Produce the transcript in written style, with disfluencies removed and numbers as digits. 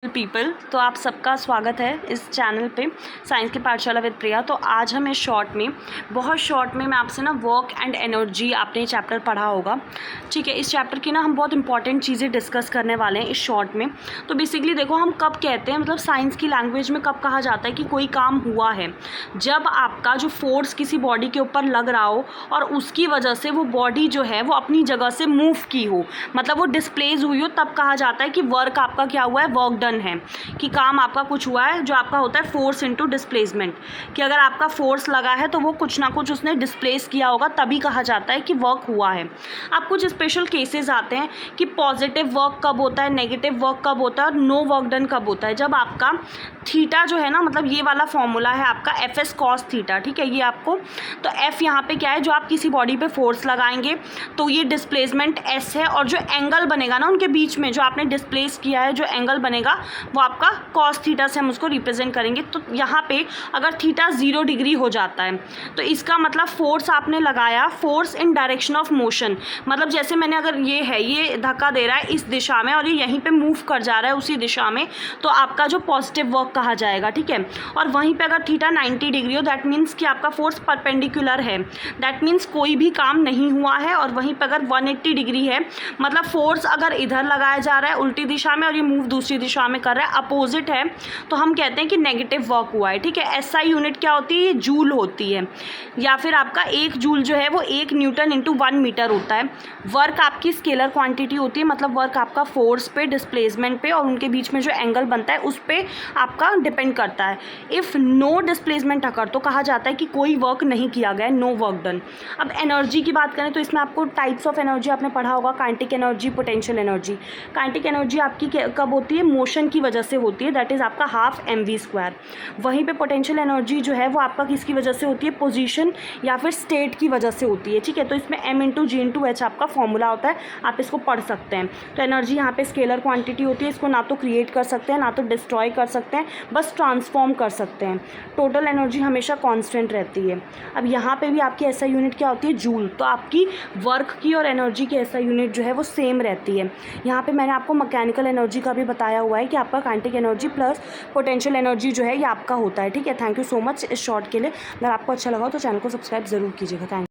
People, तो आप सबका स्वागत है इस चैनल पे साइंस की पाठशाला विद प्रिया। तो आज हम इस बहुत शॉर्ट में मैं आपसे ना वर्क एंड एनर्जी, आपने चैप्टर पढ़ा होगा, ठीक है। इस चैप्टर की ना हम बहुत इंपॉर्टेंट चीज़ें डिस्कस करने वाले हैं इस शॉर्ट में। तो बेसिकली देखो, हम कब कहते हैं, मतलब साइंस की लैंग्वेज में कब कहा जाता है कि कोई काम हुआ है, जब आपका जो फोर्स किसी बॉडी के ऊपर लग रहा हो और उसकी वजह से वो बॉडी जो है वो अपनी जगह से मूव की हो, मतलब वो डिस्प्लेस हुई हो, तब कहा जाता है कि वर्क आपका क्या हुआ है, वर्क डन है, कि काम आपका कुछ हुआ है। जो आपका होता है फोर्स इनटू डिस्प्लेसमेंट, कि अगर आपका फोर्स लगा है तो वो कुछ ना कुछ उसने डिस्प्लेस किया होगा, तभी कहा जाता है कि वर्क हुआ है। अब कुछ स्पेशल केसेस आते हैं कि पॉजिटिव वर्क कब होता है, नेगेटिव वर्क कब होता है और नो वर्क डन कब होता है। जब आपका थीटा जो है ना, मतलब ये वाला फॉर्मूला है आपका एफ एस कॉस थीटा, ठीक है, ये आपको, तो एफ यहाँ पे क्या है, जो आप किसी बॉडी पे फोर्स लगाएंगे तो ये डिस्प्लेसमेंट एस है, और जो एंगल बनेगा ना उनके बीच में, जो आपने डिस्प्लेस किया है, जो एंगल बनेगा वो आपका कॉस थीटा से हम उसको रिप्रेजेंट करेंगे। तो यहाँ पे अगर थीटा 0 डिग्री हो जाता है तो इसका मतलब फोर्स आपने लगाया, force in direction of motion, मतलब जैसे मैंने, अगर ये है, ये धक्का दे रहा है इस दिशा में और ये यहीं पे मूव कर जा रहा है उसी दिशा में, तो आपका जो पॉजिटिव वर्क कहा जाएगा, ठीक है। और वहीं पे अगर थीटा 90 डिग्री हो, दैट मीन्स कि आपका फोर्स परपेंडिकुलर है, दैट मीन्स कोई भी काम नहीं हुआ है। और वहीं पे अगर 180 डिग्री है, मतलब फोर्स अगर इधर लगाया जा रहा है उल्टी दिशा में और ये मूव दूसरी दिशा में कर रहा है, अपोजिट है, तो हम कहते हैं कि नेगेटिव वर्क हुआ है, ठीक है। एसआई यूनिट क्या होती है, ये जूल होती है, या फिर आपका 1 जूल जो है वो 1 न्यूटन इंटू 1 मीटर होता है। वर्क आपकी स्केलर क्वांटिटी होती है, मतलब वर्क आपका फोर्स पे, डिस्प्लेसमेंट पे और उनके बीच में जो एंगल बनता है उस पर आपका डिपेंड करता है। इफ़ नो डिस्प्लेसमेंट अकर, तो कहा जाता है कि कोई वर्क नहीं किया गया, नो वर्क डन। अब एनर्जी की बात करें तो इसमें आपको टाइप्स ऑफ एनर्जी आपने पढ़ा होगा, kinetic energy, potential energy. Kinetic energy आपकी कब होती है, मोशन की वजह से होती है, दैट इज़ आपका हाफ mv²। वहीं पे पोटेंशियल एनर्जी जो है वो आपका किसकी वजह से होती है, पोजीशन या फिर स्टेट की वजह से होती है, ठीक है। तो इसमें m इंटू जी इंटू एच आपका फॉर्मूला होता है, आप इसको पढ़ सकते हैं। तो एनर्जी यहाँ पे स्केलर क्वांटिटी होती है, इसको ना तो क्रिएट कर सकते हैं ना तो डिस्ट्रॉय कर सकते हैं, बस ट्रांसफॉर्म कर सकते हैं। टोटल एनर्जी हमेशा कॉन्स्टेंट रहती है। अब यहाँ पे भी आपकी ऐसा यूनिट क्या होती है, जूल, तो आपकी वर्क की और एनर्जी की ऐसा यूनिट जो है वो सेम रहती है। यहाँ पे मैंने आपको मैकेनिकल एनर्जी का भी बताया हुआ है कि आपका kinetic energy plus potential energy जो है ये आपका होता है, ठीक है। थैंक यू सो मच इस शॉर्ट के लिए। अगर आपको अच्छा लगा तो चैनल को सब्सक्राइब ज़रूर कीजिएगा। थैंक